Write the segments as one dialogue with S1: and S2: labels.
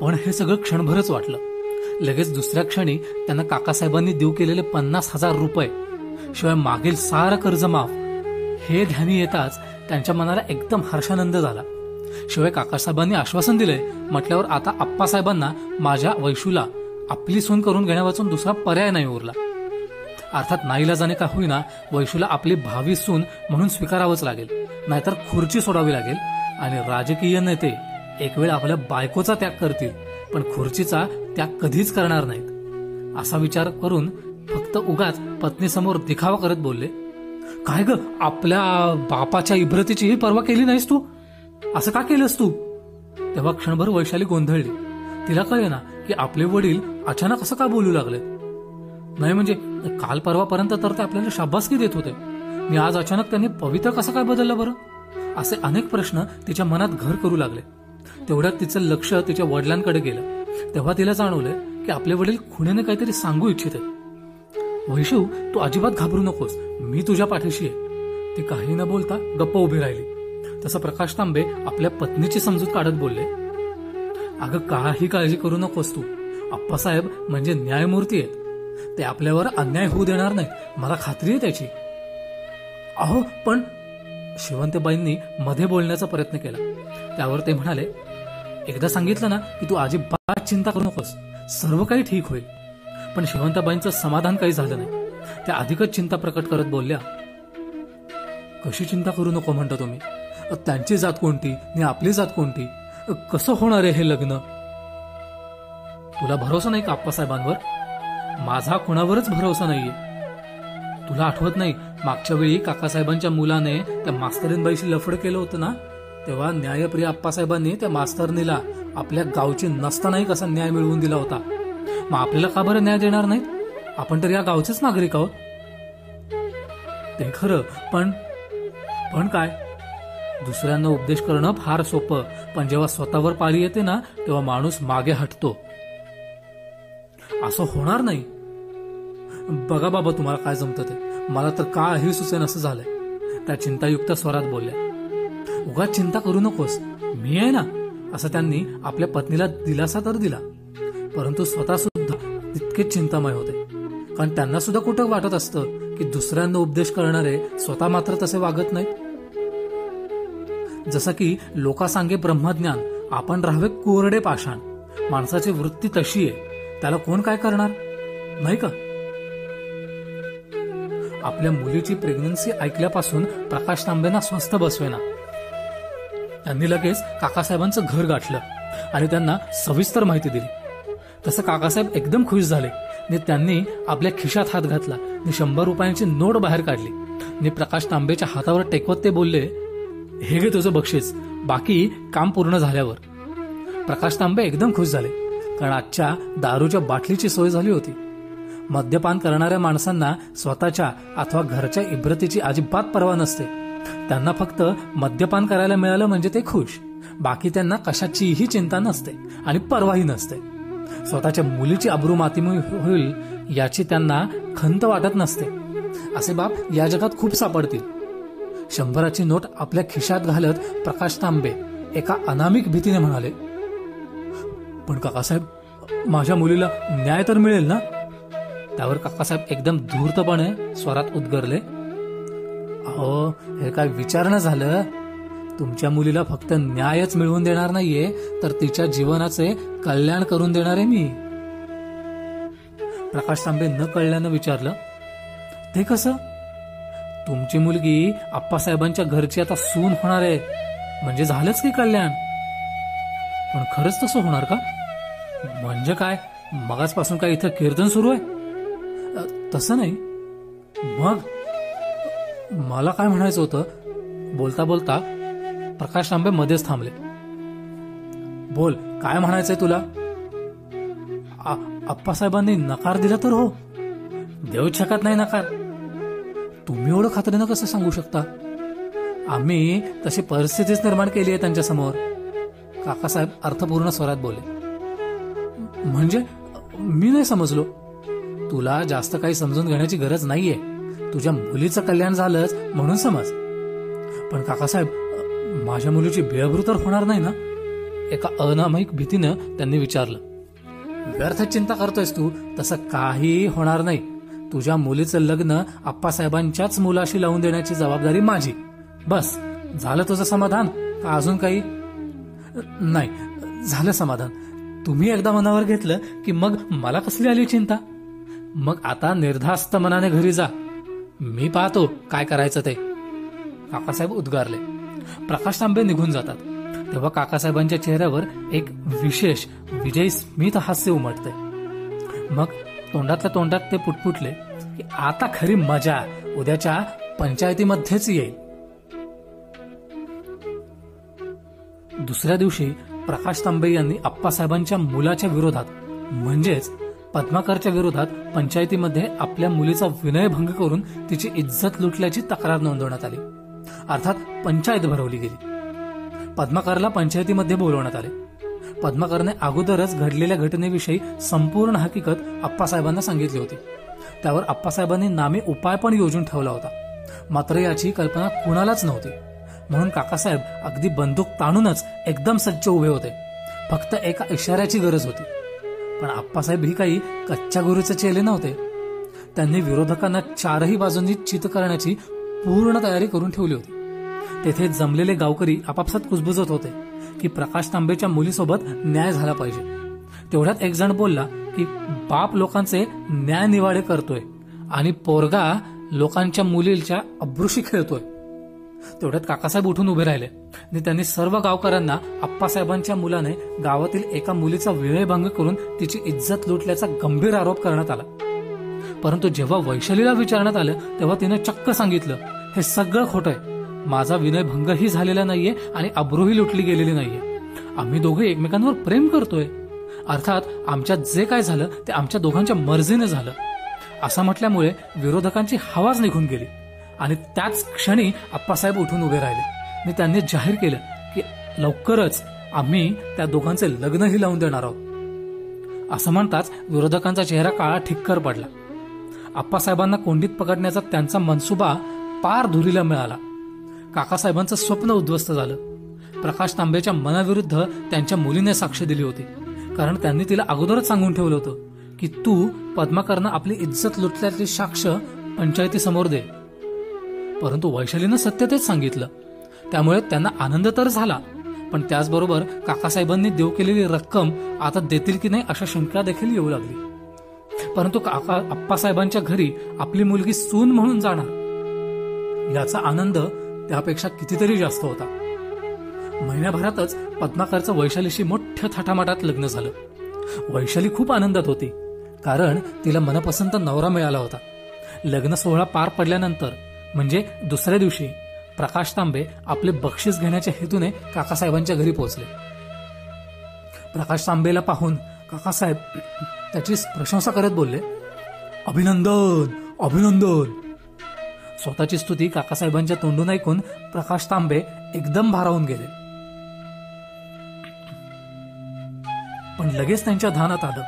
S1: पण हे सगळं क्षणभरच वाटलं. लगेच दुसऱ्या क्षणी त्यांना काकासाहेबांनी देऊ केलेले 50,000 रुपये शिवाय मागील सारं कर्ज माफ हे ध्यानी येताच त्यांच्या मनाला एकदम हर्षानंद झाला. शिवाय काकासाहेबांनी आश्वासन दिलंय म्हटल्यावर आता आप्पासाहेबांना माझ्या वैशूला आपली सून करून घेण्यावाचून दुसरा पर्याय नाही उरला. अर्थात नाईलाजाने का होईना वैशूला आपली भावी सून म्हणून स्वीकारावंच लागेल, नाहीतर खुर्ची सोडावी लागेल. आणि राजकीय नेते एक वेळ आपल्या बायकोचा त्याग करतील पण खुर्चीचा त्याग कधीच करणार नाहीत असा विचार करून फक्त उगाच पत्नीसमोर दिखावा करत बोलले, काय ग, आपल्या बापाच्या इब्रतीचीही पर्वा केली नाहीस तू, असं का केलंस तू? तेव्हा क्षणभर वैशाली गोंधळली. तिला कळेना की आपले वडील अचानक असं का बोलू लागले. नाही म्हणजे काल परवापर्यंत तर ते आपल्याला शाबासकी देत होते आणि आज अचानक त्यांनी पवित्र कसं काय बदललं बरं? असे अनेक प्रश्न तिच्या मनात घर करू लागले. तेवढ्यात तिचं लक्ष तिच्या वडिलांकडे गेलं. तेव्हा तिला जाणवलं की आपले वडील खुणेने काहीतरी सांगू इच्छित आहेत. वैशू, तू अजिबात घाबरू नकोस, मी तुझ्या पाठीशी आहे. ती काही न बोलता गप्प उभी राहिली. तसं प्रकाश तांबे आपल्या पत्नीची समजूत काढत बोलले, अगं काही काळजी करू नकोस तू, आप्पासाहेब म्हणजे न्यायमूर्ती आहेत, ते आपल्यावर अन्याय होऊ देणार नाही, मला खात्री आहे त्याची. अहो पण शिवंतबाईंनी मध्ये बोलण्याचा प्रयत्न केला. त्यावर ते म्हणाले, एकदा सांगितलं ना की तू अजिबात चिंता करू नकोस, सर्व काही ठीक होईल. पण शिवंतबाईंचं समाधान काही झालं नाही. त्या अधिकच चिंता प्रकट करत बोलल्या, कशी चिंता करू नको म्हणता तुम्ही? त्यांची जात कोणती आणि आपली जात कोणती? कसं होणार आहे हे लग्न? तुला भरोसा नाही का आप्पासाहेबांवर? माझा कोणावरच भरोसा नाहीये. तुला आठवत नाही मागच्या वेळी काकासाहेबांच्या मुलाने त्या मास्तरीनबाईशी लफड केलं होतं ना, तेव्हा न्यायप्रिय आप्पासाहेबांनी त्या मास्तरनीला आपल्या गावची नसतानाही कसा न्याय मिळवून दिला होता. मग आपल्याला का बरं न्याय देणार नाहीत? आपण तर या गावचेच नागरिक आहोत. ते खरं, पण काय? दुसऱ्यांना उपदेश करणं फार सोपं, पण जेव्हा स्वतःवर पाळी येते ना तेव्हा माणूस मागे हटतो. असं होणार नाही. बघा बाबा, तुम्हाला काय जमतं ते, मला तर काही सुचेन असं झालंय. त्या चिंतायुक्त स्वरात बोलल्या. उगाच चिंता करू नकोस, मी आहे ना, असं त्यांनी आपल्या पत्नीला दिलासा तर दिला. परंतु स्वतः सुद्धा तितकेच चिंतामय होते. कारण त्यांना सुद्धा कुठं वाटत असतं की दुसऱ्यांना उपदेश करणारे स्वतः मात्र तसे वागत नाहीत. जसं की लोकांसांगे ब्रह्मज्ञान, आपण राहावे कोरडे पाषाण. माणसाची वृत्ती तशी आहे, त्याला कोण काय करणार, नाही का? आपल्या मुलीची प्रेग्नन्सी ऐकल्यापासून प्रकाश तांबेंना स्वस्थ बसवेना. त्यांनी लगेच काकासाहेबांचं घर गाठलं आणि त्यांना सविस्तर माहिती दिली. तसं काकासाहेब एकदम खुश झाले आणि त्यांनी आपल्या खिशात हात घातला आणि 100 रुपयांची नोट बाहेर काढली आणि प्रकाश तांबेच्या हातावर टेकवत ते बोलले, हे घे तुझं बक्षीस, बाकी काम पूर्ण झाल्यावर. प्रकाश तांबे एकदम खुश झाले, कारण आजच्या दारूच्या बाटलीची सोय झाली होती. मद्यपान करणाऱ्या माणसांना स्वतःच्या अथवा घरच्या इब्रतीची अजिबात पर्वा नसते. त्यांना फक्त मद्यपान करायला मिळालं म्हणजे ते खुश, बाकी त्यांना कशाचीही चिंता नसते आणि पर्वाही नसते. स्वतःच्या मुलीची अब्रू मातीमोल होईल याची त्यांना खंत वाटत नसते. असे बाप या जगात खूप सापडतील. 100ची नोट आपल्या खिशात घालत प्रकाश तांबे एका अनामिक भीतीने म्हणाले, पण काकासाहेब, माझ्या मुलीला न्याय तर मिळेल ना? त्यावर काकासाहेब एकदम धूर्तपणे स्वरात उद्गरले, अहो, हे काय विचारणं झालं? तुमच्या मुलीला फक्त न्यायच मिळवून देणार नाहीये, तर तिच्या जीवनाचे कल्याण करून देणार आहे मी. प्रकाश तांबे न कळल्यानं विचारलं, ते कसं? तुमची मुलगी आप्पासाहेबांच्या घरची आता सून होणार आहे, म्हणजे झालंच की कल्याण. पण खरंच तसं होणार का? म्हणजे काय, मगाचपासून काय इथं कीर्तन सुरू आहे? तसं नाही. मग मला काय म्हणायचं होतं? बोलता बोलता प्रकाश तांबे मध्येच थांबले. बोल, काय म्हणायचंय तुला? आप्पासाहेबांनी नकार दिला तर हो, देऊच शकत नाही नकार. तुम्ही एवढं खात्रीनं कसं सांगू शकता? आम्ही तशी परिस्थितीच निर्माण केली आहे त्यांच्यासमोर. काकासाहेब अर्थपूर्ण स्वरात बोलले. म्हणजे मी नाही समजलो. तुला जास्त काही समजून घेण्याची गरज नाहीये. तुझ्या मुलीचं कल्याण झालंच म्हणून समज. पण काकासाहेब, माझ्या मुलीची बेअब्रू तर होणार नाही ना? एका अनामिक भीतीनं त्यांनी विचारलं, व्यर्थ चिंता करतोयस तू? तसं काही होणार नाही. तुझ्या मुलीचं लग्न आप्पासाहेबांच्याच मुलाशी लावून देण्याची जबाबदारी माझी. बस, झालं तुझं समाधान का अजून काही? नाही, झालं समाधान. तुम्ही एकदा मनावर घेतलं की मग मला कसली आली चिंता? मग आता निर्धास्त मनाने घरी जा. मी पाहतो काय करायचं ते. काकासाहेब उद्गारले. प्रकाश तांबे निघून जातात तेव्हा काकासाहेबांच्या चेहऱ्यावर एक विशेष विजयी स्मित हास्य उमटते. मग तोंडातल्या तोंडात ते पुटपुटले की आता खरी मजा उद्याच्या पंचायतीमध्येच येईल. दुसऱ्या दिवशी प्रकाश तांबे यांनी आप्पासाहेबांच्या मुलाच्या विरोधात म्हणजेच पद्माकरच्या विरोधात पंचायतीमध्ये आपल्या मुलीचा विनयभंग करून तिची इज्जत लुटल्याची तक्रार नोंदवण्यात आली. अर्थात पंचायत भरवली गेली. पद्माकरला पंचायतीमध्ये बोलवण्यात आले. पद्माकरने अगोदरच घडलेल्या घटनेविषयी संपूर्ण हकीकत आप्पासाहेबांना सांगितली होती. त्यावर आप्पासाहेबांनी नामे उपाय पण योजून ठेवला होता. मात्र याची कल्पना कुणालाच नव्हती. म्हणून काकासाहेब अगदी बंदूक ताणूनच एकदम सज्ज उभे होते. फक्त एका इशाऱ्याची गरज होती. पण आप्पासाहेब ही काही कच्च्या गुरूचे चेले नव्हते. त्यांनी विरोधकांना चारही बाजूंनी चित करण्याची पूर्ण तयारी करून ठेवली होती. तेथे जमलेले गावकरी आपापसात कुजबुजत होते की प्रकाश तांबेच्या मुलीसोबत न्याय झाला पाहिजे. तेवढ्यात एक जण बोलला की बाप लोकांचे न्याय निवाडे करतोय आणि पोरगा लोकांच्या मुलीच्या अब्रुशी खेळतोय. तेवढ्यात काकासाहेब उठून उभे राहिले आणि त्यांनी सर्व गावकऱ्यांना आप्पासाहेबांच्या मुलाने गावातील एका मुलीचा विनयभंग करून तिची इज्जत लुटल्याचा गंभीर आरोप करण्यात आला. परंतु जेव्हा वैशालीला विचारण्यात आलं तेव्हा तिने चक्क सांगितलं, हे सगळं खोटंय. माझा विनयभंगही झालेला नाहीये आणि अब्रूही लुटली गेलेली नाहीये. आम्ही दोघे एकमेकांवर प्रेम करतोय. अर्थात आमच्यात जे काय झालं ते आमच्या दोघांच्या मर्जीने झालं. असं म्हटल्यामुळे विरोधकांची हवाच निघून गेली आणि त्याच क्षणी आप्पासाहेब उठून उभे राहिले आणि त्यांनी जाहीर केलं की लवकरच आम्ही त्या दोघांचे लग्नही लावून देणार आहोत. असं म्हणताच विरोधकांचा चेहरा काळा ठिक्कर पडला. आप्पासाहेबांना कोंडीत पकडण्याचा त्यांचा मनसुबा पार धुरीला मिळाला. काकासाहेबांचं स्वप्न उद्ध्वस्त झालं. प्रकाश तांबेच्या मनाविरुद्ध त्यांच्या मुलीने साक्ष दिली होती. कारण त्यांनी तिला अगोदरच सांगून ठेवलं होतं की तू पद्माकरनं आपली इज्जत लुटल्याची साक्ष पंचायतीसमोर दे. परंतु वैशालीनं सत्य तेच सांगितलं. त्यामुळे त्यांना आनंद तर झाला, पण त्याचबरोबर काकासाहेबांनी देऊ केलेली रक्कम आता देतील की नाही अशा शंका देखील येऊ लागली. परंतु आप्पासाहेबांच्या घरी आपली मुलगी सून म्हणून जाणार याचा आनंद त्यापेक्षा कितीतरी जास्त होता. महिन्याभरातच पद्माकरचं वैशालीशी मोठ्या थाटामाटात लग्न झालं. वैशाली खूप आनंदात होती कारण तिला मनपसंत नवरा मिळाला होता. लग्न सोहळा पार पडल्यानंतर म्हणजे दुसऱ्या दिवशी प्रकाश तांबे आपले बक्षीस घेण्याच्या हेतूने काकासाहेबांच्या घरी पोहोचले. प्रकाश तांबेला पाहून काकासाहेब त्याची प्रशंसा करत बोलले, अभिनंदन अभिनंदन. स्वतःची स्तुती काकासाहेबांच्या तोंडून ऐकून प्रकाश तांबे एकदम भारावून गेले. पण लगेच त्यांच्या ध्यानात आलं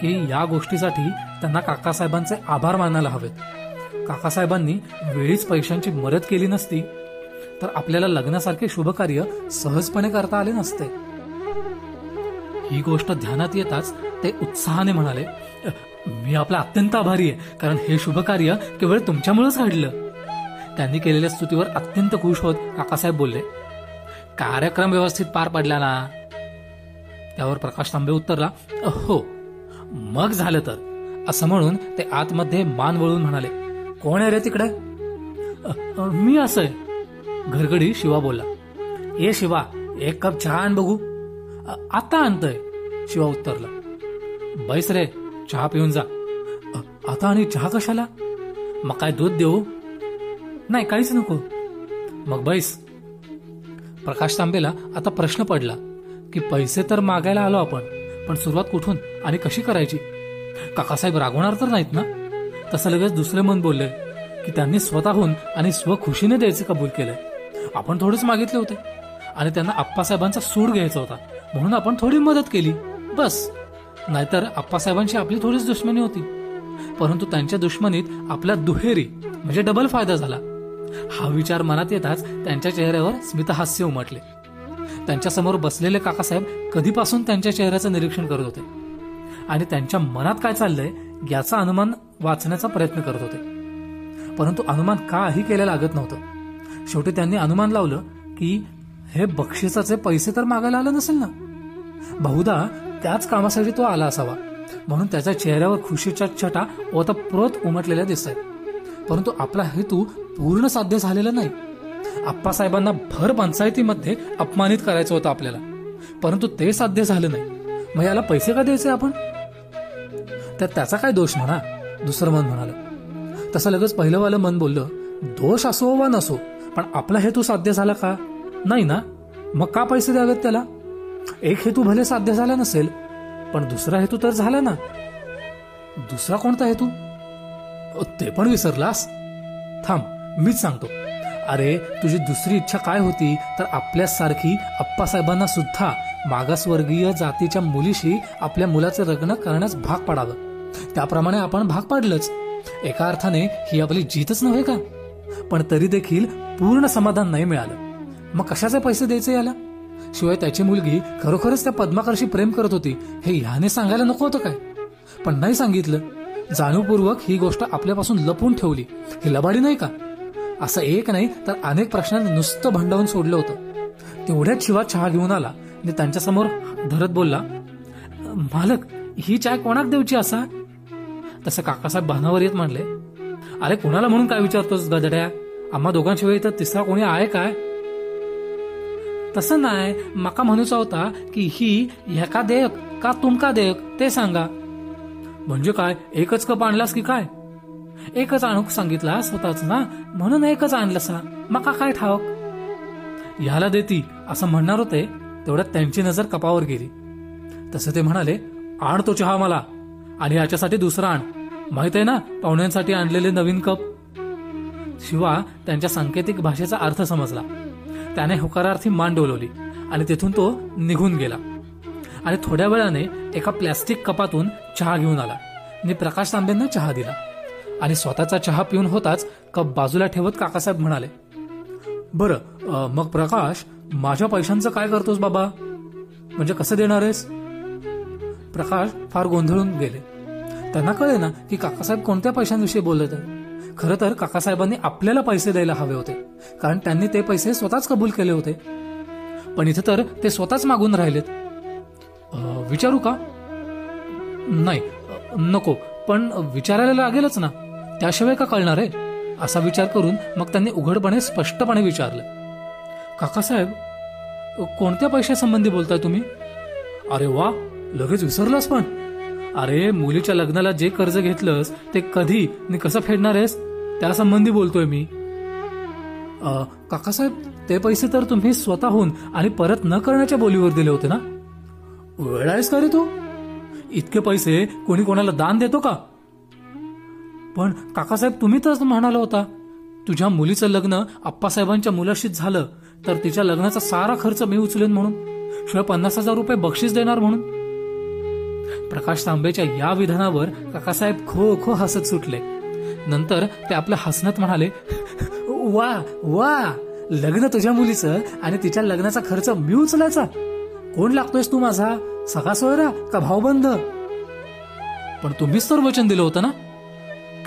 S1: की या गोष्टीसाठी त्यांना काकासाहेबांचे आभार मानायला हवेत. काकासाहेबांनी वेळीच पैशांची मदत केली नसती तर आपल्याला लग्नासारखे शुभकार्य सहजपणे करता आले नसते. ही गोष्ट ध्यानात येताच ते उत्साहाने म्हणाले, मी आपला अत्यंत आभारी आहे कारण हे शुभकार्य केवळ तुमच्यामुळेच घडलं. त्यांनी केलेल्या स्तुतीवर अत्यंत खुश होत काकासाहेब बोलले, कार्यक्रम व्यवस्थित पार पडला ना? त्यावर प्रकाश तांबे उत्तरला, हो. मग झालं तर, असं म्हणून ते आतमध्ये मान वळून म्हणाले, कोण आहे रे तिकडे? मी असं आहे. घरगडी शिवा बोलला. ए शिवा, एक कप चहा आण बघू. आता आणतोय, शिवा उत्तरला. बैस रे, चहा पिऊन जा. आता आणि चहा कशाला? मग काय दूध देऊ? नाही, काहीच नको. मग बैस. प्रकाश तांबेला आता प्रश्न पडला की पैसे तर मागायला आलो आपण, पण सुरुवात कुठून आणि कशी करायची? काकासाहेब रागवणार तर नाहीत ना? तसं लगेच दुसरे मन बोलले की त्यांनी स्वतःहून आणि स्वखुशीने द्यायचे कबूल केले. आपण थोडेच मागितले होते आणि त्यांना आप्पासाहेबांचा सूड घ्यायचा होता म्हणून आपण थोडी मदत केली, बस. नाहीतर आप्पासाहेबांची आपली थोडीच दुश्मनी होती. परंतु त्यांच्या दुश्मनीत आपला दुहेरी म्हणजे डबल फायदा झाला. हा विचार मनात येताच त्यांच्या चेहऱ्यावर स्मितहास्य उमटले. त्यांच्यासमोर बसलेले काकासाहेब कधीपासून त्यांच्या चेहऱ्याचं निरीक्षण करत होते आणि त्यांच्या मनात काय चाललंय याचा अनुमान वाचण्याचा प्रयत्न करत होते. परंतु अनुमान काही केलं लागत नव्हतं. शेवटी त्यांनी अनुमान लावलं की हे बक्षिसाचे पैसे तर मागायला आलं नसेल ना. बहुधा त्याच कामासाठी तो आला असावा, म्हणून त्याच्या चेहऱ्यावर खुशीच्या छटा ओतप्रोत उमटलेल्या दिसत आहेत. परंतु आपला हेतू पूर्ण साध्य झालेला नाही. आप्पासाहेबांना भर पंचायतीमध्ये अपमानित करायचं होतं आपल्याला, परंतु ते साध्य झालं नाही. मग याला पैसे का द्यायचे आपण? तर त्याचा काय दोष म्हणा, दुसरं मन म्हणालं. तसं लगेच पहिलंवालं मन बोललं, दोष असो वा नसो, पण आपला हेतू साध्य झाला का? नाही ना. मग का पैसे द्यावेत त्याला? एक हेतू भले साध्य झाला नसेल, पण दुसरा हेतू तर झाला ना. दुसरा कोणता हेतू? ते पण विसरलास? थांब, मीच सांगतो. अरे, तुझी दुसरी इच्छा काय होती तर आपल्यासारखी आप्पासाहेबांना सुद्धा मागासवर्गीय जातीच्या मुलीशी आपल्या मुलाचं लग्न करण्यास भाग पाडावं. त्याप्रमाणे आपण भाग पाडलंच. एका अर्थाने ही आपली जीतच नव्हे का? पण तरी देखील पूर्ण समाधान नाही मिळालं. मग कशाचे पैसे द्यायचे याला? शिवाय त्याची मुलगी खरोखरच त्या पद्माकरशी प्रेम करत होती हे ह्याने सांगायला नको होतं काय? पण नाही सांगितलं. जाणीवपूर्वक ही गोष्ट आपल्यापासून लपून ठेवली. ही लबाडी नाही का? असं एक नाही तर अनेक प्रश्नांनी नुसतं भंडावून सोडलं होतं. तेवढ्याच शिवा चहा घेऊन आला आणि त्यांच्यासमोर धरत बोलला, मालक, ही चाय कोणाक देऊची असा? तसं काकासाहेब भानावर येत म्हणले, अरे कोणाला म्हणून काय विचारतोस गधड्या? आम्हा दोघांशिवाय तर तिसरा कोणी आहे काय? तसं नाही, माका म्हणूचा होता की ही ह्याका देयक का तुमका देयक ते सांगा. म्हणजे काय, एकच कप आणलास की काय? एकच आणूक सांगितला स्वतःच ना, म्हणून एकच आणलंसा. माका काय ठाऊक? ह्याला देती असं म्हणणार होते, तेवढ्यात त्यांची नजर कपावर गेली. तसं ते म्हणाले, आण तो चहा मला, आणि याच्यासाठी दुसरा आण. माहित आहे ना पाहुण्यांसाठी आणलेले नवीन कप. शिवा त्यांच्या सांकेतिक भाषेचा अर्थ समजला. त्याने होकारार्थी मान डोलवली आणि तिथून तो निघून गेला. आणि थोड्या वेळाने एका प्लॅस्टिक कपातून चहा घेऊन आला आणि प्रकाश तांबेंना चहा दिला. आणि स्वतःचा चहा पिऊन होताच कप बाजूला ठेवत काकासाहेब म्हणाले, बरं मग प्रकाश, माझ्या पैशांचं काय करतोस बाबा? म्हणजे कसं देणार आहेस? प्रकाश फार गोंधळून गेले. त्यांना कळे ना की काकासाहेब कोणत्या पैशांविषयी बोलत आहे. खरं तर काकासाहेबांनी आपल्याला पैसे द्यायला हवे होते, कारण त्यांनी ते पैसे स्वतःच कबूल केले होते. पण इथे तर ते स्वतःच मागून राहिलेत. विचारू का? नाही, नको, पण विचारायला लागेलच ना, त्याशिवाय का कळणार आहे? असा विचार करून मग त्यांनी उघडपणे स्पष्टपणे विचारलं, काकासाहेब, कोणत्या पैशासंबंधी बोलताय तुम्ही? अरे वा, लगेच विसरलास. पण अरे, मुलीच्या लग्नाला जे कर्ज घेतलंस ते कधी आणि कसं फेडणार आहेस त्यासंबंधी बोलतोय मी. काकासाहेब, ते पैसे तर तुम्ही स्वतःहून आणि परत न करण्याच्या बोलीवर दिले होते ना. वेळ आहेस का रे तू? इतके पैसे कोणी कोणाला दान देतो का? पण काकासाहेब, तुम्ही तर म्हणाला होता तुझ्या मुलीचं लग्न आप्पासाहेबांच्या मुलाशीच झालं तर तिच्या लग्नाचा सारा खर्च मी उचलेन म्हणून, शिवाय 50,000 रुपये बक्षीस देणार म्हणून. प्रकाश तांबेच्या या विधानावर काकासाहेब खो खो हसत सुटले. नंतर ते आपल्या हसण्यात म्हणाले, वा वा, लग्न तुझ्या मुलीचं आणि तिच्या लग्नाचा खर्च मी उचलायचा? कोण लागतोयस तू माझा, सखा सोयरा का भाऊबंद? पण तुम्हीच तर वचन दिलं होतं ना.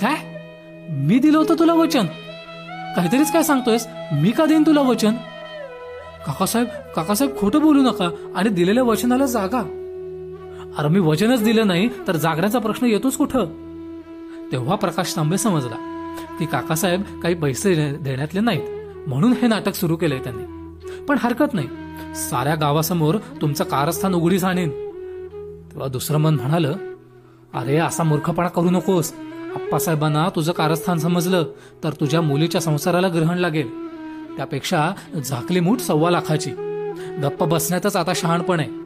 S1: काय? मी दिलं होतं तुला वचन? काहीतरीच काय सांगतोयस? मी का देईन तुला वचन? काकासाहेब खोटं बोलू नका आणि दिलेल्या वचनाला जागा. अरे, मी वचनच दिलं नाही तर जागण्याचा प्रश्न येतोच कुठं? तेव्हा प्रकाश तांबे समजला की काकासाहेब काही पैसे देण्यातले नाहीत, म्हणून हे नाटक सुरू केलंय त्यांनी. पण हरकत नाही, साऱ्या गावासमोर तुमचं कारस्थान उघडीस आणीन. तेव्हा दुसरं मन म्हणालं, अरे, असा मूर्खपणा करू नकोस. आप्पासाहेबांना तुझं कारस्थान समजलं तर तुझ्या मुलीच्या संसाराला ग्रहण लागेल. त्यापेक्षा झाकली मूठ 1.25 लाखाची. गप्प बसण्यातच आता शहाणपण आहे.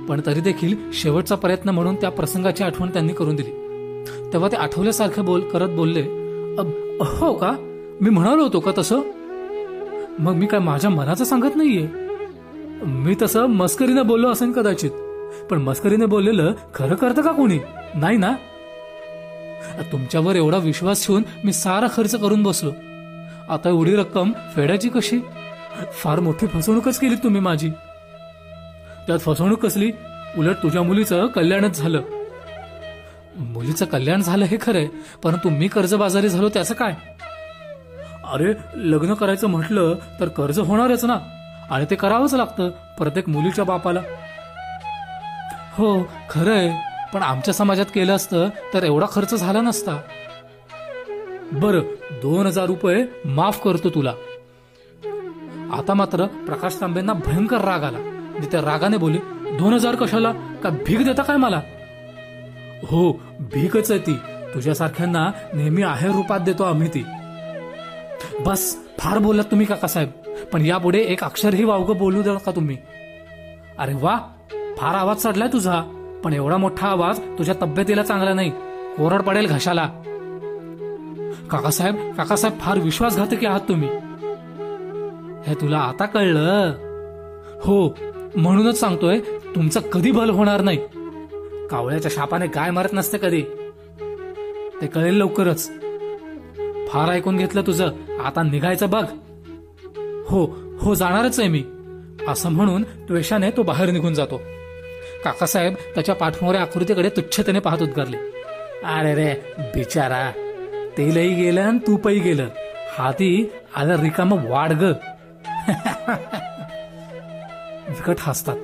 S1: पण तरी देखील शेवटचा प्रयत्न म्हणून त्या प्रसंगाची आठवण त्यांनी करून दिली. तेव्हा ते आठवल्यासारखे करत बोलले, हो का? मी म्हणालो होतो का तसं? मग मी काय माझ्या मनाचं सांगत नाहीये. मी तसं मस्करीने बोललो असेल कदाचित, पण मस्करीने बोललेलं खरं करतं का कोणी? नाही ना. तुमच्यावर एवढा विश्वास ठेवून मी सारा खर्च करून बसलो. आता एवढी रक्कम फेडायची कशी? फार मोठी फसवणूकच केली तुम्ही माझी. त्यात फसवणूक कसली, उलट तुझ्या मुलीचं कल्याणच झालं. मुलीचं कल्याण झालं हे खरंय, परंतु मी कर्जबाजारी झालो त्याचं काय? अरे लग्न करायचं म्हटलं तर कर्ज होणारच ना, आणि ते करावंच लागतं प्रत्येक मुलीच्या बापाला. हो खरंय, पण आमच्या समाजात केलं असतं तर एवढा खर्च झाला नसता. बरं 2,000 रुपये माफ करतो तुला. आता मात्र प्रकाश तांबेंना भयंकर राग आला. त्या रागाने बोले, 2,000 कशाला, का भीक देता काय मला? हो भीकच आहे ती, तुझ्यासारख्यांना नेहमी आहेर रूपात देतो आम्ही ती. बस फार बोललात तुम्ही काकासाहेब, पण यापुढे एक अक्षरही वावगं बोलू द्या का तुम्ही. अरे वा, फार आवाज चढलाय तुझा, पण एवढा मोठा आवाज तुझ्या तब्येतीला चांगला नाही, कोरड पडेल घशाला. काकासाहेब फार विश्वासघातकी आहात तुम्ही. हे तुला आता कळलं? हो, म्हणूनच सांगतोय तुमचं कधी भल होणार नाही. कावळ्याच्या शापाने गाय मरत नसते कधी, ते कळेल लवकरच. फार ऐकून घेतलं तुझं, आता निघायचं बघ. हो जाणारच आहे मी, असं म्हणून त्वेषाने तो बाहेर निघून जातो. काकासाहेब त्याच्या पाठमोऱ्या आकृतीकडे तुच्छतेने पाहत उद्गारले, अरे रे बिचारा, तेलही गेलं आणि तूपही गेलं, हाती आलं रिकाम वाढ ग. विकट हसतात.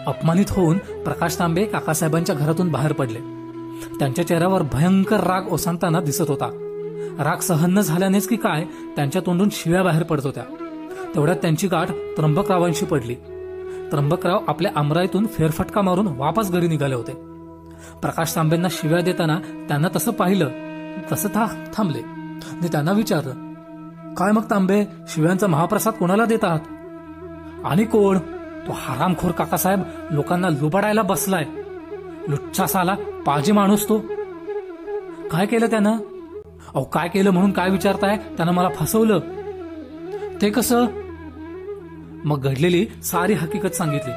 S1: अपमानित होऊन प्रकाश तांबे काकासाहेबांच्या घरातून बाहेर पडले. त्यांच्या चेहऱ्यावर भयंकर राग ओसांताना दिसत होता. राग सहन न झाल्यानेच की काय, त्यांच्या तोंडून शिव्या बाहेर पडत होत्या. तेवढ्यात त्यांची गाठ त्र्यंबकरावांशी पडली. त्र्यंबकराव आपल्या आमराईतून फेरफटका मारून वापस घरी निघाले होते. प्रकाश तांबेंना शिव्या देताना त्यांना तसं पाहिलं, तसं थांबले आणि त्यांना विचारलं, काय मग तांबे, शिव्यांचा महाप्रसाद कोणाला देतात? आणि कोण? तो हरामखोर काकासाहेब लोकांना लुबाडायला बसलाय. लुच्चा साला, पाजी माणूस तो. काय केलं त्यानं? अहो काय केलं म्हणून काय विचारताय? त्यानं मला फसवलं. ते कसं? मग घडलेली सारी हकीकत सांगितली,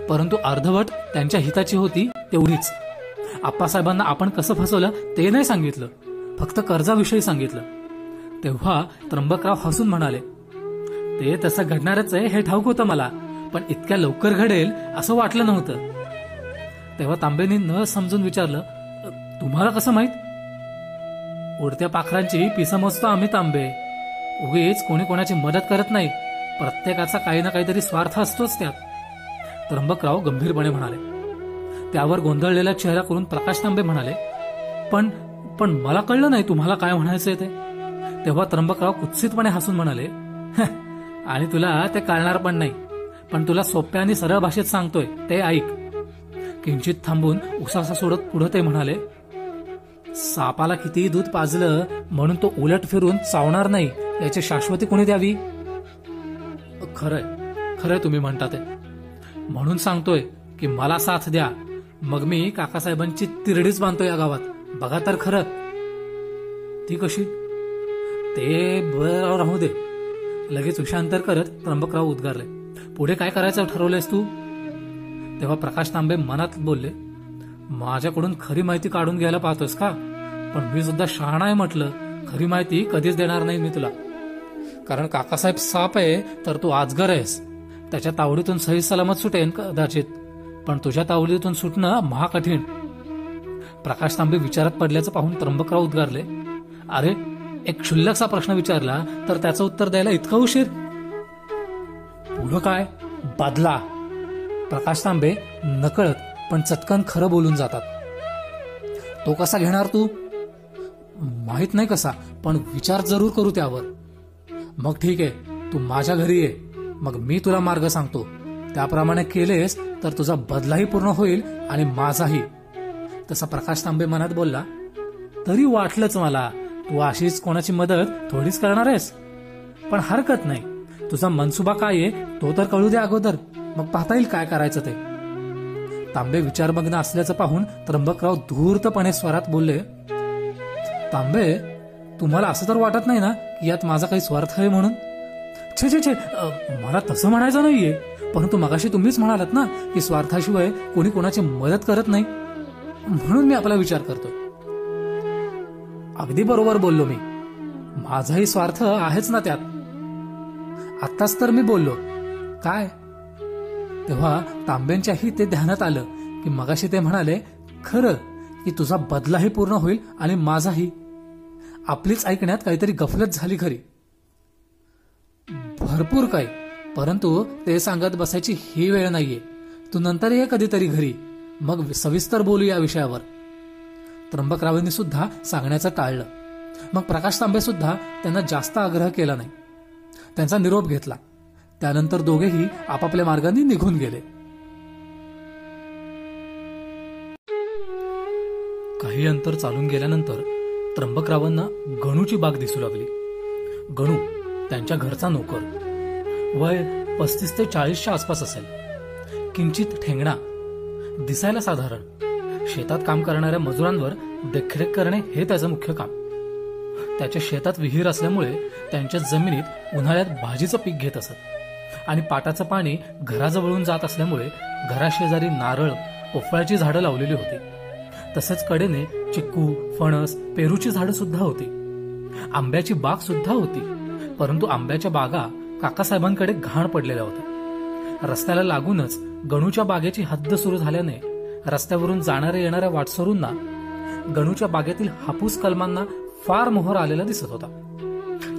S1: परंतु अर्धवट त्यांच्या हिताची होती तेवढीच. आप्पासाहेबांना आपण कसं फसवलं ते नाही सांगितलं, फक्त कर्जाविषयी सांगितलं. तेव्हा त्र्यंबकराव हसून म्हणाले, ते तसं घडणारच आहे हे ठाऊक होतं मला, पण इतक्या लवकर घडेल असं वाटलं नव्हतं. तेव्हा तांबेंनी न समजून विचारलं, तुम्हाला कसं माहित? उडत्या पाखरांची पिसं मोजतो आम्ही तांबे. उगीच कोणी कोणाची मदत करत नाही. प्रत्येकाचा काही ना काहीतरी स्वार्थ असतोच त्यात. त्र्यंबकराव गंभीरपणे म्हणाले. त्यावर गोंधळलेला चेहरा करून प्रकाश तांबे म्हणाले, पण मला कळलं नाही तुम्हाला काय म्हणायचंय ते. तेव्हा त्र्यंबकराव कुत्सितपणे हसून म्हणाले, आणि तुला ते कळणार पण नाही, पण तुला सोप्या आणि सरळ भाषेत सांगतोय ते ऐक. किंचित थांबून उसासा सोडत पुढे ते म्हणाले, सापाला कितीही दूध पाजलं म्हणून तो उलट फिरून चावणार नाही याची शाश्वती कोणी द्यावी? खरंय तुम्ही म्हणता ते. म्हणून सांगतोय की मला साथ द्या, मग मी काकासाहेबांची तिरडीच बांधतो या गावात. बघा तर खरं. ती कशी? ते बरं राहू दे. लगेच उशांतर करत त्र्यंबकराव उद्गारले, पुढे काय करायचं ठरवलंयस तू? तेव्हा प्रकाश तांबे मनात बोलले, माझ्याकडून खरी माहिती काढून घ्यायला पाहतोस का? पण मी सुद्धा शहाणा आहे म्हटलं, खरी माहिती कधीच देणार नाही मी तुला. कारण काकासाहेब साप आहे तर तू आजगर आहेस. त्याच्या तावडीतून सही सलामत सुटेन कदाचित, पण तुझ्या तावडीतून सुटणं महाकठीण. प्रकाश तांबे विचारात पडल्याचं पाहून त्र्यंबकराव उद्गारले, अरे एक क्षुल्लकसा प्रश्न विचारला तर त्याचं उत्तर द्यायला इतका उशीर? पुढं काय? बदला. प्रकाश तांबे नकळत पण चटकन खरं बोलून जातात. तो कसा घेणार तू? माहित नाही कसा, पण विचार जरूर करू त्यावर. मग ठीक आहे, तू माझ्या घरी ये, मग मी तुला मार्ग सांगतो. त्याप्रमाणे केलेस तर तुझा बदलाही पूर्ण होईल आणि माझाही. तसा प्रकाश तांबे मनात बोलला, तरी वाटलंच मला तू अशीच कोणाची मदत थोडीच करणार आहेस. पण हरकत नाही, तुझा मनसुबा काय आहे तो तर कळू दे अगोदर, मग पाहता येईल काय करायचं ते. तांबे विचारमग्न असल्याचं पाहून त्र्यंबकराव धूर्तपणे स्वरात बोलले, तांबे तुम्हाला असं तर वाटत नाही ना की यात माझा काही स्वार्थ आहे म्हणून? छे मला तसं म्हणायचं नाहीये, परंतु मगाशी तुम्हीच म्हणालात ना की स्वार्थाशिवाय कोणी कोणाची मदत करत नाही, म्हणून मी आपला विचार करतोय. अगदी बरोबर बोललो मी, माझाही स्वार्थ आहेच ना त्यात. आत्ताच तर मी बोललो. काय? तेव्हा तांब्यांच्याही ते ध्यानात आलं की मगाशी ते म्हणाले खरं की तुझा बदलाही पूर्ण होईल आणि माझाही. आपलीच ऐकण्यात काहीतरी गफलत झाली खरी. भरपूर काय, परंतु ते सांगत बसायची ही वेळ नाहीये. तू नंतर ये कधीतरी घरी, मग सविस्तर बोलू या विषयावर. त्र्यंबकरावांनी सुद्धा सांगण्याचं टाळलं. मग प्रकाश तांबे सुद्धा त्यांना जास्त आग्रह केला नाही. त्यांचा निरोप घेतला. त्यानंतर दोघेही आपापल्या मार्गाने निघून गेले. काही अंतर चालून गेल्यानंतर त्र्यंबकरावांना गणूची बाग दिसू लागली. गणू त्यांच्या घरचा नोकर, वय 35 ते 40च्या आसपास असेल. किंचित ठेंगणा, दिसायला साधारण. शेतात काम करणाऱ्या मजुरांवर देखरेख करणे हे त्याचं मुख्य काम. त्याच्या शेतात विहीर असल्यामुळे त्यांच्या जमिनीत उन्हाळ्यात भाजीचं पीक घेत असत आणि पाटाचं पाणी घराजवळून जात असल्यामुळे घराशेजारी नारळ, पोफळाची झाडं लावलेली होती. तसेच कडेने चिक्कू, फणस, पेरूची झाडं सुद्धा होती. आंब्याची बाग सुद्धा होती. परंतु आंब्याच्या बागा काकासाहेबांकडे घाण पडलेल्या होत्या. रस्त्याला लागूनच गणूच्या बागेची हद्द सुरू झाल्याने रस्त्यावरून जाणाऱ्या येणाऱ्या वाटसरूंना गणूच्या बागेतील हापूस कलमांना फार मोहर आलेला दिसत होता.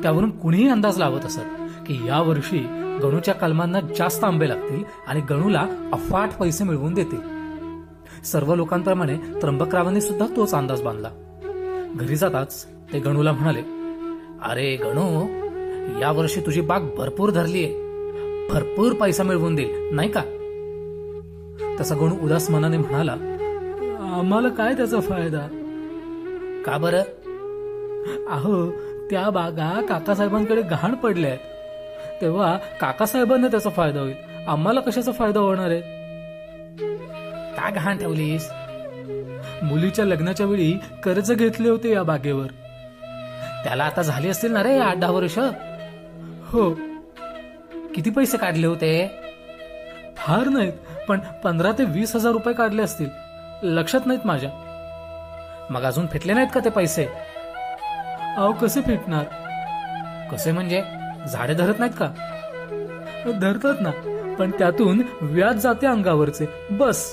S1: त्यावरून कुणीही अंदाज लावत असत की या वर्षी गणूच्या कलमांना जास्त आंबे लागतील आणि गणूला अफाट पैसे मिळवून देतील. सर्व लोकांप्रमाणे त्र्यंबकरावांनी सुद्धा तोच अंदाज बांधला. घरी जाताच ते गणूला म्हणाले, अरे गणू, या वर्षी तुझी बाग भरपूर धरलीये, भरपूर पैसा मिळवून देईल नाही का? तसा गणू उदास मनाने म्हणाला, आम्हाला काय त्याचा फायदा? का बरं? अहो, त्या बागा काकासाहेबांकडे घाण पडल्यात, तेव्हा काकासाहेबांना त्याचा फायदा होईल, आम्हाला कशाचा फायदा होणार आहे? का घाण ठेवलीस? मुलीच्या लग्नाच्या वेळी कर्ज घेतले होते या बागेवर. त्याला आता झाली असतील ना रे 8-10 वर्ष. हो. किती पैसे काढले होते? फार नाहीत, पण 15,000 ते 20,000 रुपये काढले असतील, लक्षात नाहीत माझ्या. मग अजून फिटले नाहीत का ते पैसे? अहो, कसे फिटणार? कसे म्हणजे? झाडे धरत नाहीत का? धरतात ना, पण त्यातून व्याज जाते अंगावरचे, बस.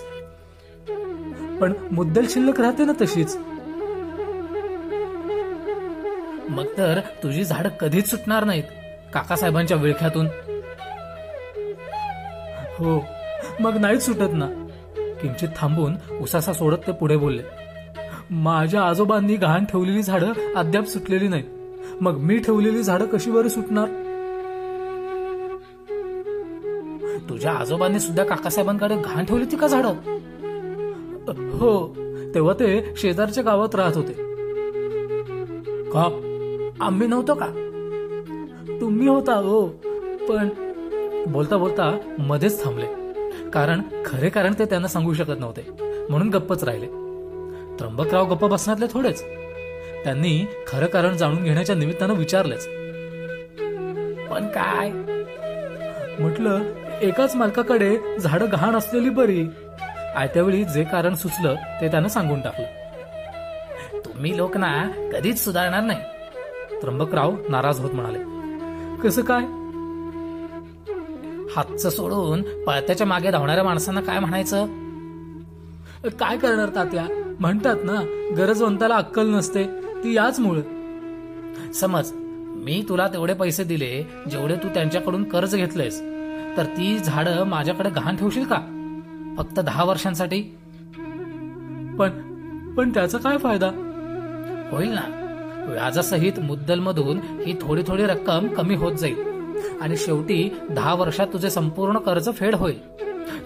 S1: पण मुद्दल शिल्लक राहते ना तशीच. मग तर तुझी झाडं कधीच सुटणार नाहीत काकासाहेबांच्या विळख्यातून. हो, मग नाहीच सुटत ना. किंचित थांबून उसासा सोडत ते पुढे बोलले, माझ्या आजोबांनी घाण ठेवलेली झाडं अद्याप सुटलेली नाहीत, मग मी ठेवलेली झाडं कशी बरं सुटणार? तुझ्या आजोबांनी सुद्धा काकासाहेबांकडे घाण ठेवली ती का झाडं? हो, तेव्हा ते शेजारच्या गावात राहत होते. का? आम्ही नव्हतो का? तुम्ही होता हो, पण. बोलता बोलता मध्येच थांबले, कारण खरे कारण ते त्यांना सांगू शकत नव्हते, म्हणून गप्पच राहिले. त्र्यंबकराव गप्प बसण्यातले थोडेच. त्यांनी खरं कारण जाणून घेण्याच्या निमित्तानं विचारलेच, पण काय? म्हटलं, एकाच मालकाकडे झाडं घाण असलेली बरी. आयत्यावेळी जे कारण सुचलं ते त्यानं सांगून टाकलं. तुम्ही लोक ना कधीच सुधारणार नाही, त्र्यंबकराव नाराज होत म्हणाले. कसं काय? हातचं सोडून पळत्याच्या मागे धावणाऱ्या माणसांना काय म्हणायचं? काय करणार तात्या, म्हणतात ना, गरजवंताला अक्कल नसते, ती याचमुळे. समज मी तुला तेवढे पैसे दिले जेवढे तू त्यांच्याकडून कर्ज घेतलेस, तर ती झाडं माझ्याकडे गहाण ठेवशील का? फक्त 10 वर्षांसाठी? पण त्याचा काय फायदा होईल ना? व्याजासहित मुद्दलमधून ही थोडी थोडी रक्कम कमी होत जाईल आणि शेवटी 10 वर्षात तुझे संपूर्ण कर्ज फेड होईल.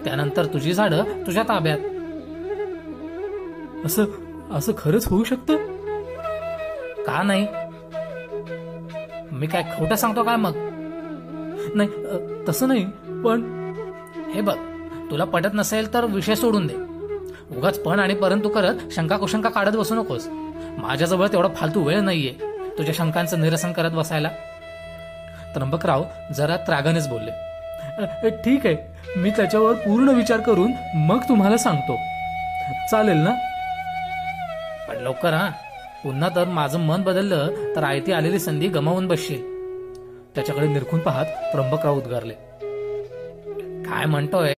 S1: त्यानंतर तुझी झाडं तुझ्या ताब्यात. असं खरंच होऊ शकतं? का नाही? मी काय खोटं सांगतो काय मग? नाही, तसं नाही, पण हे बघ, तुला पटत नसेल तर विषय सोडून दे. उगाच पण आणि परंतु करत शंका कुशंका काढत बसू नकोस. माझ्याजवळ तेवढा फालतू वेळ नाहीये तुझ्या शंकांचं निरसन करत बसायला. त्र्यंबकराव जरा त्रागानेच बोलले, ठीक आहे, मी त्याच्यावर पूर्ण विचार करून मग तुम्हाला सांगतो. चालेल ना? पण लवकर हा, पुन्हा तर माझं मन बदललं तर आयती आलेली संधी गमावून बसशील. त्याच्याकडे निरखून पाहत त्र्यंबकराव उद्गारले, काय म्हणतोय?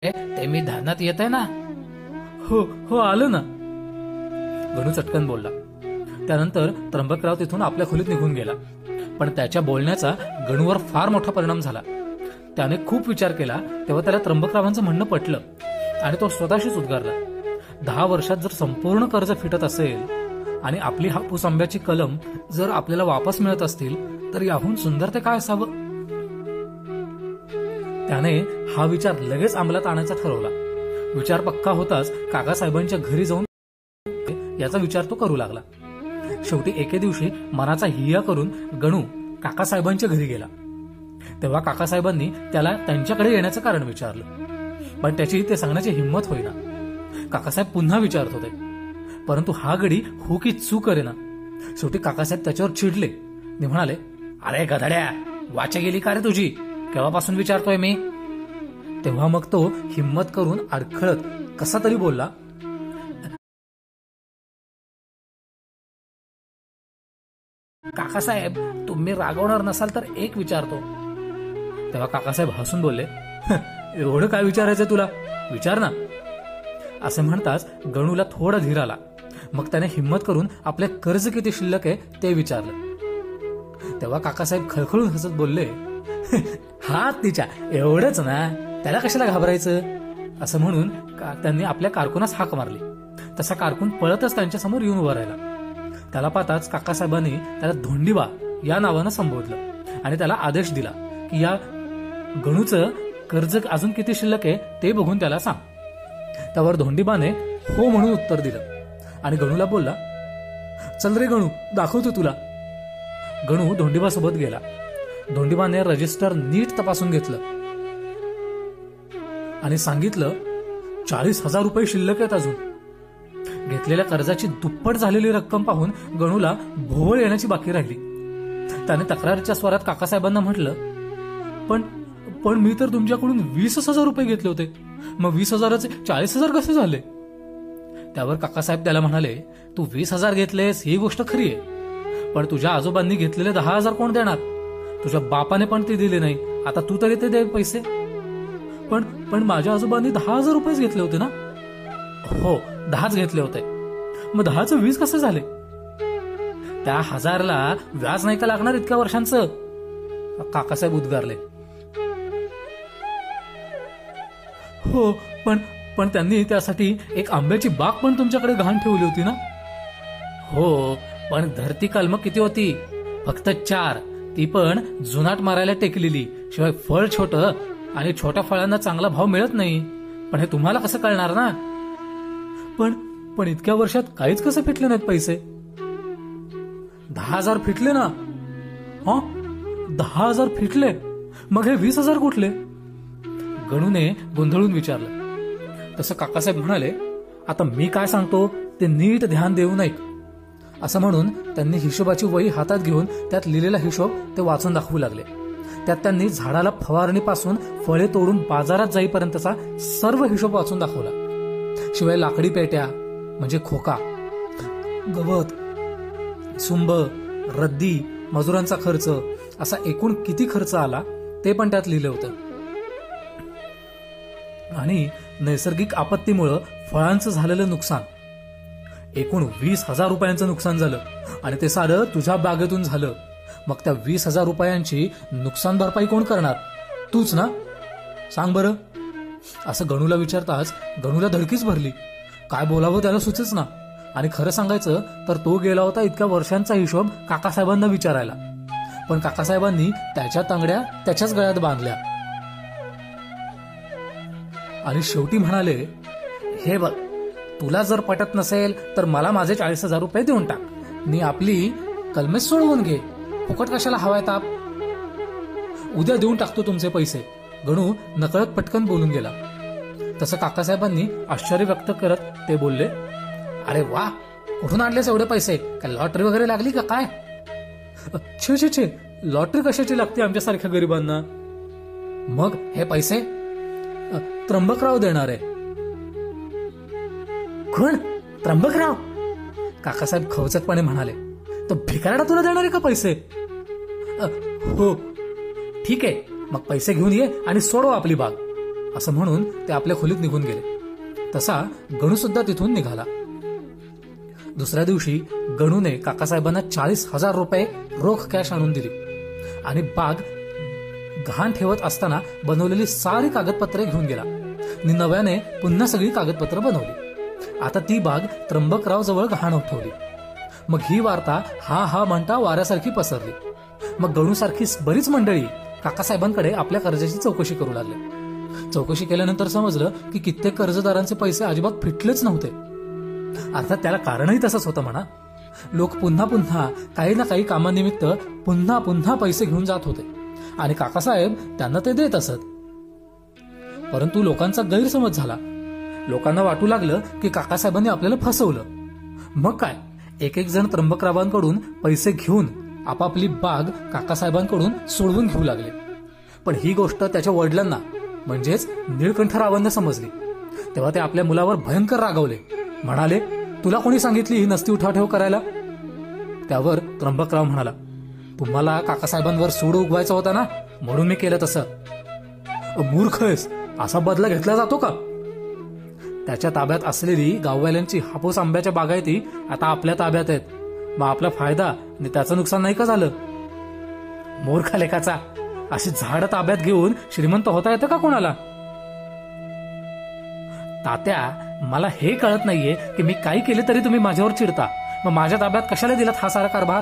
S1: ते मी ध्यानात येत आहे ना. हो हो, आलं ना. गणू चटकन बोलला. त्यानंतर त्र्यंबकराव तिथून आपल्या खोलीत निघून गेला. पण त्याच्या बोलण्याचा गणूवर फार मोठा परिणाम झाला. त्याने खूप विचार केला तेव्हा त्याला त्र्यंबकरावांचं म्हणणं पटलं आणि तो स्वतःशीच उद्गारला, 10 वर्षात जर संपूर्ण कर्ज फिटत असेल आणि आपली हापूस आंब्याची कलम जर आपल्याला वापस मिळत असतील तर याहून सुंदर ते काय असावं. त्याने हा विचार लगेच अंमलात आणायचा ठरवला. विचार पक्का होताच काकासाहेबांच्या घरी जाऊन याचा विचार तो करू लागला. शेवटी एके दिवशी मनाचा हिया करून गणू काकासाहेबांच्या घरी गेला. तेव्हा काकासाहेबांनी त्याला त्यांच्याकडे येण्याचं कारण विचारलं, पण त्याची ते सांगण्याची हिंमत होईना. काकासाहेब पुन्हा विचारत होते, परंतु हा गडी हो की चूक करेना. शेवटी काकासाहेब त्याच्यावर चिडले. ते म्हणाले, अरे गधड्या, वाचा गेली का रे तुझी? केव्हापासून विचारतोय मी? तेव्हा मग तो हिंमत करून अडखळत कसा तरी बोलला, काकासाहेब, तुम्ही रागवणार नसाल तर एक विचारतो. तेव्हा काकासाहेब हसून बोलले, एवढं काय विचारायचं तुला? विचार ना. असं म्हणताच गणूला थोडा धीर आला. मग त्याने हिंमत करून आपले कर्ज किती शिल्लक आहे ते विचारलं. तेव्हा काकासाहेब खळखळून हसत बोलले, हा तिच्या एवढंच ना, त्याला कशाला घाबरायचं? असं म्हणून त्यांनी आपल्या कारकुनास हाक मारली. तसा कारकून पळतच त्यांच्यासमोर येऊन उभा राहिला. त्याला पाहताच काकासाहेबांनी त्याला धोंडीबा या नावानं संबोधलं आणि त्याला आदेश दिला की या गणूचं कर्ज अजून किती शिल्लक आहे ते बघून त्याला सांग. त्यावर धोंडीबाने हो म्हणून उत्तर दिलं आणि गणूला बोलला, चल रे गणू, दाखवतो तुला. गणू धोंडीबासोबत गेला. धोंडीबाने रजिस्टर नीट तपासून घेतलं आणि सांगितलं, 40,000 रुपये शिल्लक आहेत अजून. घेतलेल्या कर्जाची दुप्पट झालेली रक्कम पाहून गणूला भोवळ येण्याची बाकी राहिली. त्याने तक्रारीच्या स्वरात काकासाहेबांना म्हटलं, पण मी तर तुमच्याकडून 20,000 रुपये घेतले होते, मग 20,000चे 40,000 कसे झाले? त्यावर काकासाहेब त्याला म्हणाले, तू 20,000 घेतलेस ही गोष्ट खरी आहे, पण तुझ्या आजोबांनी घेतलेले 10,000 कोण देणार? तुझ्या बापाने पण ते दिले नाही, आता तू तरी ते दे पैसे. पण माझ्या आजोबांनी 10,000 रुपयेच घेतले होते ना? हो, 10च घेतले होते. मग 10चं 20 कसे झाले? त्या 1000ला व्याज नाही का लागणार इतक्या वर्षांचं? काकासाहेब उद्गारले. हो, पण त्यांनी त्यासाठी एक आंब्याची बाग पण तुमच्याकडे गहाण ठेवली होती ना? हो, पण धरती कलम किती होती? फक्त 4. ती पण जुनाट मारायला टेकलेली. शिवाय फळ छोटं आणि छोट्या फळांना चांगला भाव मिळत नाही. पण हे तुम्हाला कसं कळणार ना? पण इतक्या वर्षात काहीच कसं फिटले नाहीत पैसे? 10,000 फिटले ना? हा, 10,000 फिटले, मग हे 20,000 कुठले? गणूने गोंधळून विचारलं. तसं काकासाहेब म्हणाले, आता मी काय सांगतो ते नीट ध्यान देऊ ऐक. असं म्हणून त्यांनी हिशोबाची वही हातात घेऊन त्यात लिहिलेला हिशोब ते वाचून दाखवू लागले. त्यात त्यांनी झाडाला फवारणीपासून फळे तोडून बाजारात जाईपर्यंतचा सर्व हिशोब वाचून दाखवला. शिवाय लाकडी पेट्या म्हणजे खोका, गवत, सुंब, रद्दी, मजुरांचा खर्च असा एकूण किती खर्च आला ते पण त्यात लिहिलं होतं. आणि नैसर्गिक आपत्तीमुळे फळांचं झालेलं नुकसान एकूण 20,000 रुपयांचं नुकसान झालं आणि ते सारं तुझ्या बागेतून झालं. मग त्या 20,000 रुपयांची नुकसान भरपाई कोण करणार? तूच ना? सांग बरं. असं गणूला विचारताच गणूला धडकीच भरली. काय बोलावं त्याला सुचेच ना. आणि खरं सांगायचं तर तो गेला होता इतक्या वर्षांचा हिशोब काकासाहेबांना विचारायला, पण काकासाहेबांनी त्याच्या तांगड्या त्याच्याच गळ्यात बांधल्या आणि शेवटी म्हणाले, हे बघ, तुला जर पटत नसेल तर मला माझे 40,000 रुपये देऊन टाक. मी आपली कलमेच सोडवून घे. फुकट कशाला हवाय ताप? उद्या देऊन टाकतो तुमचे पैसे. गणू नकळत पटकन बोलून गेला. तसं काकासाहेबांनी आश्चर्य व्यक्त करत ते बोलले, अरे वा, कुठून आणलेस एवढे पैसे? काय लॉटरी वगैरे लागली का काय? छे छे छे, लॉटरी कशाची लागते आमच्यासारख्या गरिबांना? मग हे पैसे त्र्यंबकराव देणार आहे. कोण? त्र्यंबकराव? काकासाहेब खवचटपणे म्हणाले. तो भिकारडा तुला देणार आहे का पैसे? हो. ठीक आहे, मग पैसे घेऊन ये आणि सोडव आपली बाग, असं म्हणून ते आपल्या खोलीत निघून गेले. तसा गणू सुद्धा तिथून निघाला. दुसऱ्या दिवशी गणूने काकासाहेबांना 40,000 रुपये रोख कॅश आणून दिली आणि बाग गहाण ठेवत असताना बनवलेली सारी कागदपत्रे घेऊन गेला आणि नव्याने पुन्हा सगळी कागदपत्र बनवली. आता ती बाग त्र्यंबकराव जवळ गहाण ठेवली. मग ही वार्ता हा म्हणता वाऱ्यासारखी पसरली. मग गणूसारखी बरीच मंडळी काकासाहेबांकडे आपल्या कर्जाची चौकशी करू लागले. चौकशी केल्यानंतर समजलं की कित्येक कर्जदारांचे पैसे अजिबात फिटलेच नव्हते. अर्थात त्याला कारणही तसंच होतं म्हणा. लोक पुन्हा काही ना काही कामानिमित्त पुन्हा पैसे घेऊन जात होते आणि काकासाहेब त्यांना ते देत असत. परंतु लोकांचा गैरसमज झाला. लोकांना वाटू लागलं की काकासाहेबांनी आपल्याला फसवलं. मग काय, एक जण त्र्यंबकरावांकडून पैसे घेऊन आपापली बाग काकासाहेबांकडून सोडवून घेऊ लागले. पण ही गोष्ट त्याच्या वडिलांना म्हणजेच निळकंठरावांना समजली. तेव्हा ते आपल्या मुलावर भयंकर रागावले. म्हणाले, तुला कोणी सांगितली ही नसती उठावठेव करायला? त्यावर त्र्यंबकराव म्हणाला, तुम्हाला काकासाहेबांवर सूड उगवायचा होता ना, म्हणून मी केलं तसं. मूर्ख आहेस, असा बदला घेतला जातो का? त्याच्या ताब्यात असलेली गाववाल्यांची हापूस आंब्याच्या बागायती आता आपल्या ताब्यात आहेत. मग आपला फायदा आणि त्याचं नुकसान नाही का झालं? मूर्ख लेखाचा, अशी झाडं ताब्यात घेऊन श्रीमंत होता येतं का कोणाला? तात्या, मला हे कळत नाहीये की मी काही केले तरी तुम्ही माझ्यावर चिडता. मग माझ्या ताब्यात कशाला दिलात हा सारा कारभार?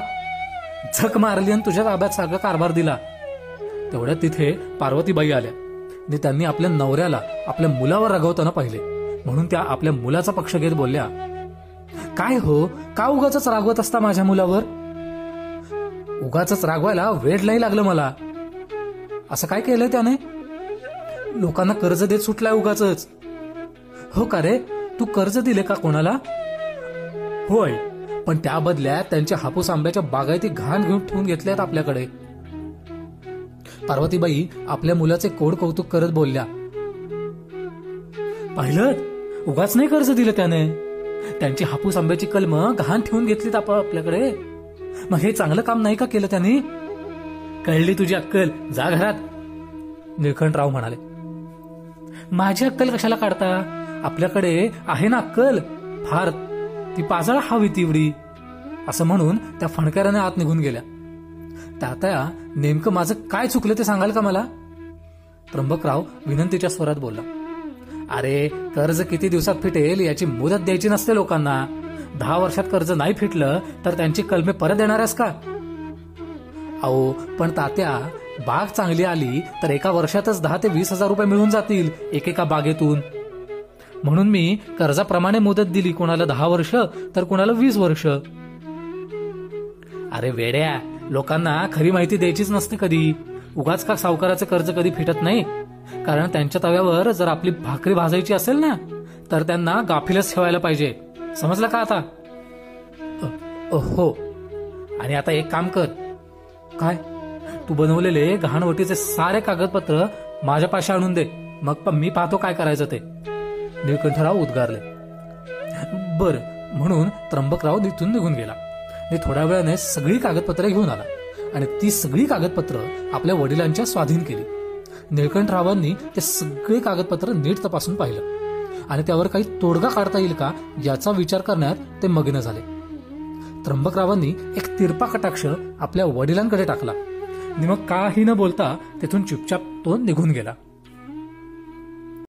S1: झक मारली आणि तुझ्या ताब्यात सगळा कारभार दिला. तेवढ्यात तिथे पार्वतीबाई आल्या आणि त्यांनी आपल्या नवऱ्याला आपल्या मुलावर रागवताना पाहिले. म्हणून त्या आपल्या मुलाचा पक्ष घेत बोलल्या, काय हो, का उगाच रागवत असता माझ्या मुलावर? उगाच रागवायला वेळ नाही लागलं मला. असं काय केलंय त्याने? लोकांना कर्ज देत सुटलाय उगाच. हो का रे, तू कर्ज दिले का कोणाला? होय, पण त्या बदल्यात त्यांच्या हापूस आंब्याच्या बागायती घाण घेऊन ठेवून घेतल्यात आपल्याकडे. पार्वतीबाई आपल्या मुलाचे कोड कौतुक करत बोलल्या, पाहिलं, उगाच नाही कर्ज दिलं त्याने. त्यांची हापूस आंब्याची कलम घाण ठेवून घेतलीत आपल्याकडे. मग हे चांगलं काम नाही का केलं त्यांनी? कळली तुझी अक्कल, जा घरात, निळकंठराव म्हणाले. माझी अक्कल कशाला काढता? आपल्याकडे आहे ना अक्कल, फार ती पाजाळ हवी तेवढी, असं म्हणून त्या फणकाराने आत निघून गेल्या. तात्या, नेमकं माझं काय चुकलं ते सांगाल का मला? त्र्यंबकराव विनंतीच्या स्वरात बोलला. अरे, कर्ज किती दिवसात फिटेल याची मुदत द्यायची नसते लोकांना. 10 वर्षात कर्ज नाही फिटलं तर त्यांची कलमे परत देणार आहेस का? अहो, पण तात्या, बाग चांगली आली तर एका वर्षातच 10 ते 20,000 रुपये मिळून जातील एकेका बागेतून. म्हणून मी कर्जाप्रमाणे मुदत दिली, कोणाला 10 वर्ष तर कोणाला 20 वर्ष. अरे वेड्या, लोकांना खरी माहिती द्यायचीच नसते कधी. उगाच का सावकाराचं कर्ज कधी फिटत नाही? कारण त्यांच्या तव्यावर जर आपली भाकरी भाजायची असेल ना, तर त्यांना गाफीलच ठेवायला पाहिजे. समजलं का आता? हो. आणि आता एक काम कर. काय? तू बनवलेले गहाणवटीचे सारे कागदपत्र माझ्यापाशी आणून दे, मग मी पाहतो काय करायचं ते. निळकंठराव उद्गारले. बर, म्हणून त्र्यंबकराव तिथून निघून गेला. थोड्या वेळाने सगळी कागदपत्र घेऊन आला आणि ती सगळी कागदपत्र आपल्या वडिलांच्या स्वाधीन केली. निळकंठरावांनी ते सगळे कागदपत्र नीट तपासून पाहिलं आणि त्यावर काही तोडगा काढता येईल का याचा विचार करण्यात ते मग्न झाले. त्र्यंबकरावांनी एक तिरपा कटाक्ष आपल्या वडिलांकडे टाकला आणि मग काही न बोलता तिथून चुपचाप तो निघून गेला.